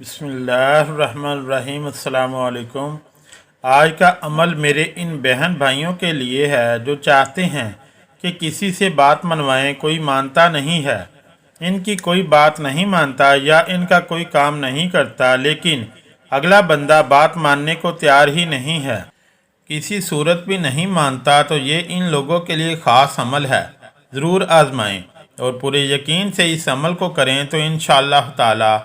बिस्मिल्लाहिर्रहमानिर्रहीम। अस्सलाम वालेकुम। आज का अमल मेरे इन बहन भाइयों के लिए है जो चाहते हैं कि किसी से बात मनवाएं, कोई मानता नहीं है, इनकी कोई बात नहीं मानता या इनका कोई काम नहीं करता, लेकिन अगला बंदा बात मानने को तैयार ही नहीं है, किसी सूरत भी नहीं मानता। तो ये इन लोगों के लिए ख़ास अमल है, ज़रूर आजमाएं और पूरे यकीन से इस अमल को करें तो इंशाअल्लाह ताला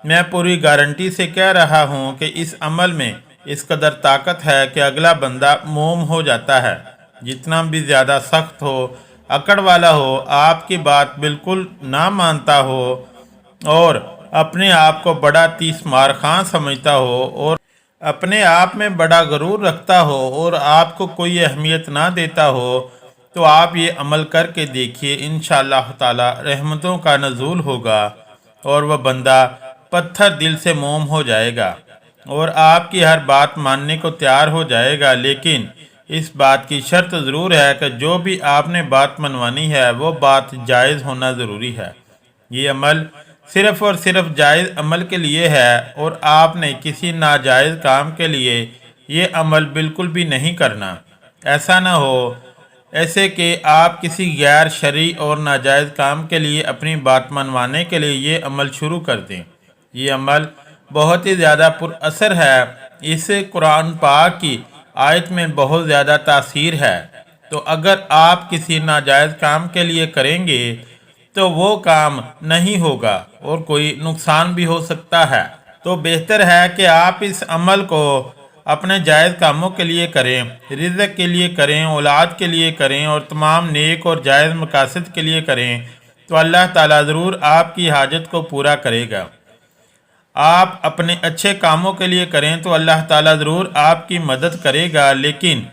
मैं पूरी गारंटी से कह रहा हूँ कि इस अमल में इस कदर ताकत है कि अगला बंदा मोम हो जाता है। जितना भी ज़्यादा सख्त हो, अकड़ वाला हो, आपकी बात बिल्कुल ना मानता हो और अपने आप को बड़ा तीसमार खां समझता हो और अपने आप में बड़ा गरूर रखता हो और आपको कोई अहमियत ना देता हो, तो आप ये अमल करके देखिए। इंशाअल्लाह ताला रहमतों का नज़ूल होगा और वह बंदा पत्थर दिल से मोम हो जाएगा और आपकी हर बात मानने को तैयार हो जाएगा। लेकिन इस बात की शर्त ज़रूर है कि जो भी आपने बात मनवानी है वो बात जायज़ होना ज़रूरी है। ये अमल सिर्फ़ और सिर्फ जायज़ अमल के लिए है और आपने किसी नाजायज़ काम के लिए ये अमल बिल्कुल भी नहीं करना। ऐसा ना हो ऐसे कि आप किसी गैर शरई और नाजायज़ काम के लिए अपनी बात मनवाने के लिए ये अमल शुरू कर दें। ये अमल बहुत ही ज़्यादा पुरअसर है। इस कुरान पाक की आयत में बहुत ज़्यादा तासीर है। तो अगर आप किसी नाजायज़ काम के लिए करेंगे तो वो काम नहीं होगा और कोई नुकसान भी हो सकता है। तो बेहतर है कि आप इस अमल को अपने जायज़ कामों के लिए करें, रिज़्क़ के लिए करें, औलाद के लिए करें और तमाम नेक और जायज़ मकासद के लिए करें, तो अल्लाह ताला ज़रूर आपकी हाजत को पूरा करेगा। आप अपने अच्छे कामों के लिए करें तो अल्लाह ताला ज़रूर आपकी मदद करेगा। लेकिन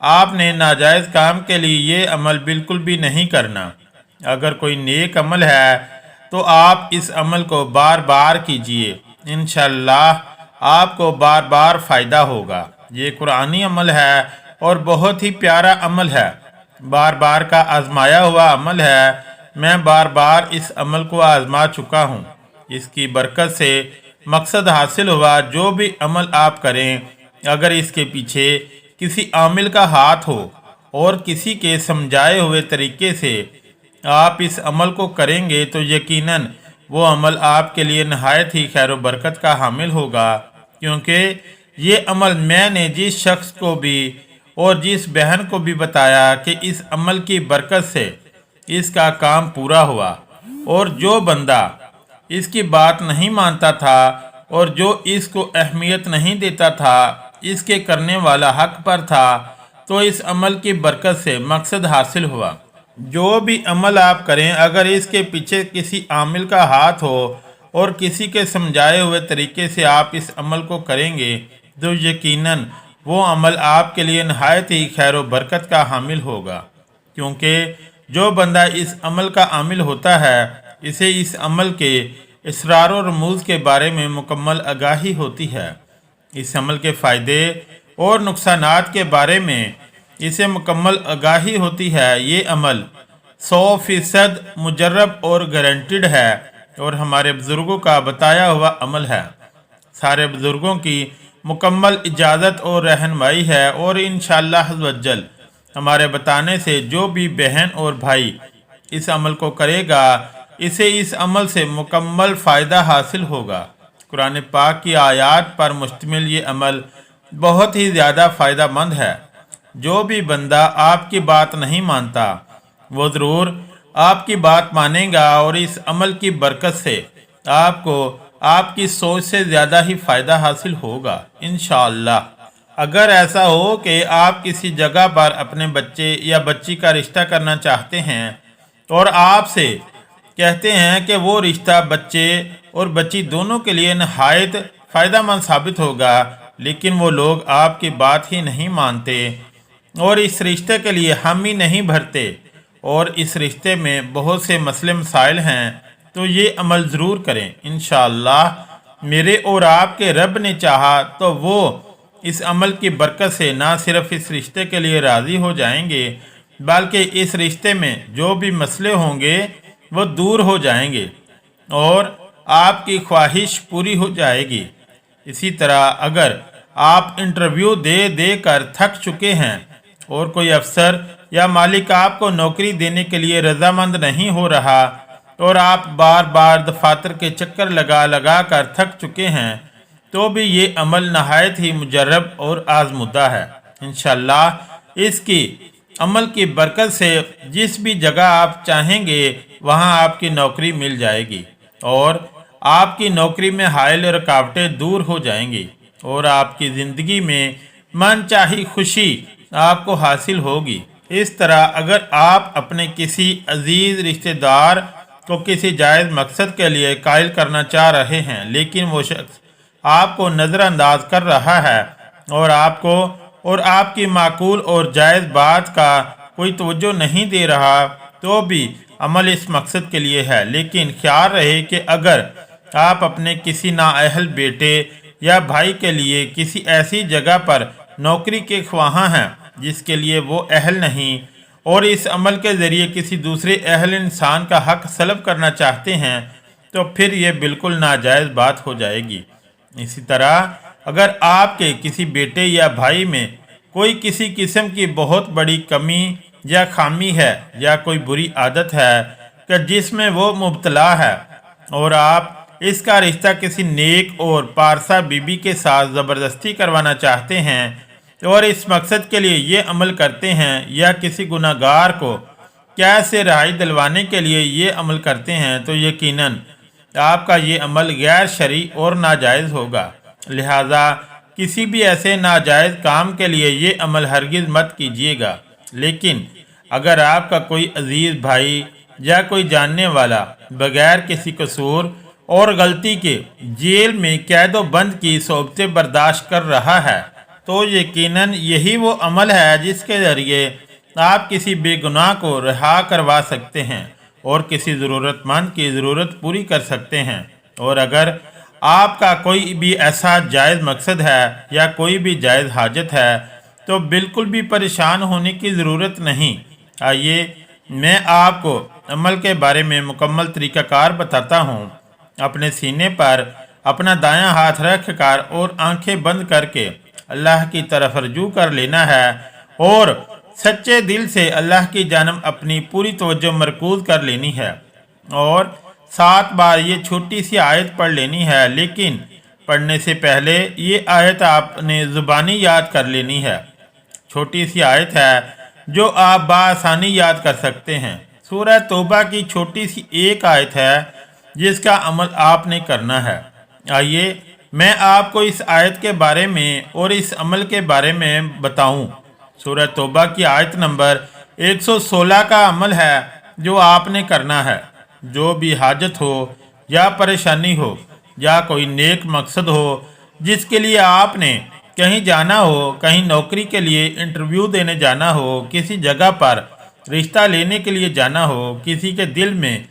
आपने नाजायज़ काम के लिए ये अमल बिल्कुल भी नहीं करना। अगर कोई नेक अमल है तो आप इस अमल को बार बार कीजिए, इंशाअल्लाह आपको बार बार फ़ायदा होगा। ये कुरानी अमल है और बहुत ही प्यारा अमल है, बार बार का आजमाया हुआ अमल है। मैं बार बार इस अमल को आजमा चुका हूँ। इसकी बरकत से मकसद हासिल हुआ। जो भी अमल आप करें, अगर इसके पीछे किसी आमिल का हाथ हो और किसी के समझाए हुए तरीके से आप इस अमल को करेंगे तो यकीनन वो अमल आपके लिए नहायत ही खैर व बरकत का हामिल होगा। क्योंकि ये अमल मैंने जिस शख्स को भी और जिस बहन को भी बताया कि इस अमल की बरकत से इसका काम पूरा हुआ और जो बंदा इसकी बात नहीं मानता था और जो इसको अहमियत नहीं देता था, इसके करने वाला हक पर था, तो इस अमल की बरकत से मकसद हासिल हुआ। जो भी अमल आप करें, अगर इसके पीछे किसी आमिल का हाथ हो और किसी के समझाए हुए तरीके से आप इस अमल को करेंगे तो यकीनन वो अमल आपके लिए नहायत ही खैर व बरकत का हामिल होगा। क्योंकि जो बंदा इस अमल का आमिल होता है, इसे इस अमल के इसरार और रमूज़ के बारे में मुकम्मल आगाही होती है। इस अमल के फ़ायदे और नुकसानात के बारे में इसे मुकम्मल आगाही होती है। ये अमल 100% मुजर्रब और गारंटिड है और हमारे बुज़ुर्गों का बताया हुआ अमल है। सारे बुज़ुर्गों की मुकम्मल इजाज़त और रहनुमाई है और इंशाअल्लाह वज्जल हमारे बताने से जो भी बहन और भाई इस अमल को करेगा, इसे इस अमल से मुकम्मल फ़ायदा हासिल होगा। कुरान पाक की आयात पर मुश्तमिल ये अमल बहुत ही ज़्यादा फ़ायदा मंद है। जो भी बंदा आपकी बात नहीं मानता वो ज़रूर आपकी बात मानेगा और इस अमल की बरकत से आपको आपकी सोच से ज़्यादा ही फ़ायदा हासिल होगा इंशाअल्लाह। अगर ऐसा हो कि आप किसी जगह पर अपने बच्चे या बच्ची का रिश्ता करना चाहते हैं और आपसे कहते हैं कि वो रिश्ता बच्चे और बच्ची दोनों के लिए नहायत फ़ायदेमंद साबित होगा, लेकिन वो लोग आपकी बात ही नहीं मानते और इस रिश्ते के लिए हामी नहीं भरते और इस रिश्ते में बहुत से मसले मसाइल हैं, तो ये अमल ज़रूर करें। इंशाअल्लाह मेरे और आपके रब ने चाहा तो वो इस अमल की बरकत से ना सिर्फ इस रिश्ते के लिए राज़ी हो जाएंगे, बल्कि इस रिश्ते में जो भी मसले होंगे वो दूर हो जाएंगे और आपकी ख्वाहिश पूरी हो जाएगी। इसी तरह अगर आप इंटरव्यू दे दे कर थक चुके हैं और कोई अफसर या मालिक आपको नौकरी देने के लिए रजामंद नहीं हो रहा और आप बार बार दफातर के चक्कर लगा लगा कर थक चुके हैं, तो भी ये अमल नहायत ही मुजर्रब और आजमुदा है। इंशाअल्लाह इसकी अमल की बरकत से जिस भी जगह आप चाहेंगे वहां आपकी नौकरी मिल जाएगी और आपकी नौकरी में हायल रुकावटें दूर हो जाएंगी और आपकी ज़िंदगी में मनचाही खुशी आपको हासिल होगी। इस तरह अगर आप अपने किसी अजीज़ रिश्तेदार को किसी जायज़ मकसद के लिए कायल करना चाह रहे हैं, लेकिन वो शख्स आपको नज़रअंदाज कर रहा है और आपको और आपकी माकूल और जायज़ बात का कोई तवज्जो नहीं दे रहा, तो भी अमल इस मकसद के लिए है। लेकिन ख्याल रहे कि अगर आप अपने किसी नाअहल बेटे या भाई के लिए किसी ऐसी जगह पर नौकरी के ख्वाहां हैं जिसके लिए वो अहल नहीं और इस अमल के ज़रिए किसी दूसरे अहल इंसान का हक सलब करना चाहते हैं, तो फिर ये बिल्कुल नाजायज़ बात हो जाएगी। इसी तरह अगर आपके किसी बेटे या भाई में कोई किसी किस्म की बहुत बड़ी कमी या खामी है या कोई बुरी आदत है कि जिसमें वो मुब्तला है और आप इसका रिश्ता किसी नेक और पारसा बीबी के साथ ज़बरदस्ती करवाना चाहते हैं और इस मकसद के लिए ये अमल करते हैं या किसी गुनाहगार को कैद से रिहाई दिलवाने के लिए ये अमल करते हैं, तो यकीनन आपका ये अमल गैर शरई और नाजायज़ होगा। लिहाजा किसी भी ऐसे नाजायज़ काम के लिए ये अमल हरगिज़ मत कीजिएगा। लेकिन अगर आपका कोई अजीज़ भाई या कोई जानने वाला बगैर किसी कसूर और गलती के जेल में कैदो बंद की सोबतें बर्दाश्त कर रहा है, तो यकीनन यही वो अमल है जिसके ज़रिए आप किसी बेगुनाह को रिहा करवा सकते हैं और किसी ज़रूरतमंद की ज़रूरत पूरी कर सकते हैं। और अगर आपका कोई भी ऐसा जायज़ मकसद है या कोई भी जायज़ हाजत है, तो बिल्कुल भी परेशान होने की ज़रूरत नहीं। आइए मैं आपको अमल के बारे में मुकम्मल तरीक़ाकार बताता हूँ। अपने सीने पर अपना दायां हाथ रख कर और आंखें बंद करके अल्लाह की तरफ रजू कर लेना है और सच्चे दिल से अल्लाह की जानब अपनी पूरी तवज्जो मरकूज़ कर लेनी है और 7 बार ये छोटी सी आयत पढ़ लेनी है। लेकिन पढ़ने से पहले ये आयत आपने ज़ुबानी याद कर लेनी है। छोटी सी आयत है जो आप बआसानी याद कर सकते हैं। सूरह तौबा की छोटी सी एक आयत है जिसका अमल आपने करना है। आइए मैं आपको इस आयत के बारे में और इस अमल के बारे में बताऊं। सूरह तौबा की आयत नंबर 116 का अमल है जो आपने करना है। जो भी हाजत हो या परेशानी हो या कोई नेक मकसद हो जिसके लिए आपने कहीं जाना हो, कहीं नौकरी के लिए इंटरव्यू देने जाना हो, किसी जगह पर रिश्ता लेने के लिए जाना हो, किसी के दिल में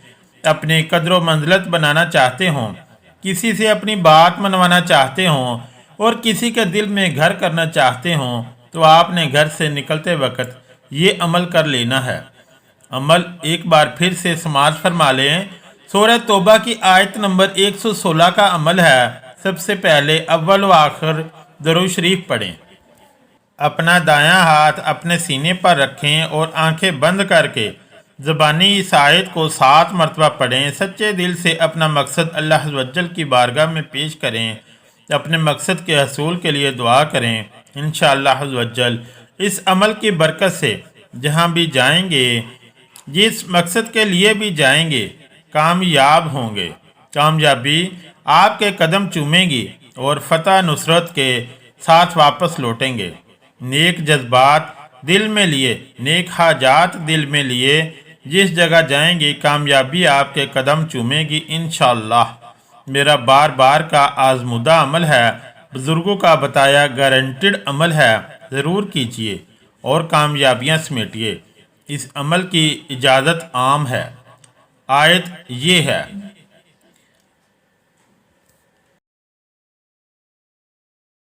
अपने कदर मंजिलत बनाना चाहते हों, किसी से अपनी बात मनवाना चाहते हों और किसी के दिल में घर करना चाहते हों, तो आपने घर से निकलते वक्त ये अमल कर लेना है। अमल एक बार फिर से समाज फरमा लें। सूरह तौबा की आयत नंबर 116 का अमल है। सबसे पहले अव्वल व आखिर दरूद शरीफ पढ़ें। अपना दायां हाथ अपने सीने पर रखें और आंखें बंद करके ज़बानी इस आयत को 7 मरतबा पढ़ें। सच्चे दिल से अपना मकसद अल्लाह अज़्ज़ व जल की बारगाह में पेश करें। अपने मकसद के हसूल के लिए दुआ करें। इंशाअल्लाह अज़्ज़ व जल इस अमल की बरकत से जहाँ भी जाएंगे, जिस मकसद के लिए भी जाएंगे, कामयाब होंगे। कामयाबी आपके कदम चूमेगी और फतह नुसरत के साथ वापस लौटेंगे। नेक जज्बात दिल में लिए, नेक हाजात दिल में लिए जिस जगह जाएंगे, कामयाबी आपके कदम चूमेगी इंशाअल्लाह। मेरा बार बार का आजमुदा अमल है, बुजुर्गों का बताया गारंटेड अमल है। ज़रूर कीजिए और कामयाबियां समेटिए। इस अमल की इजाज़त आम है। आयत ये है,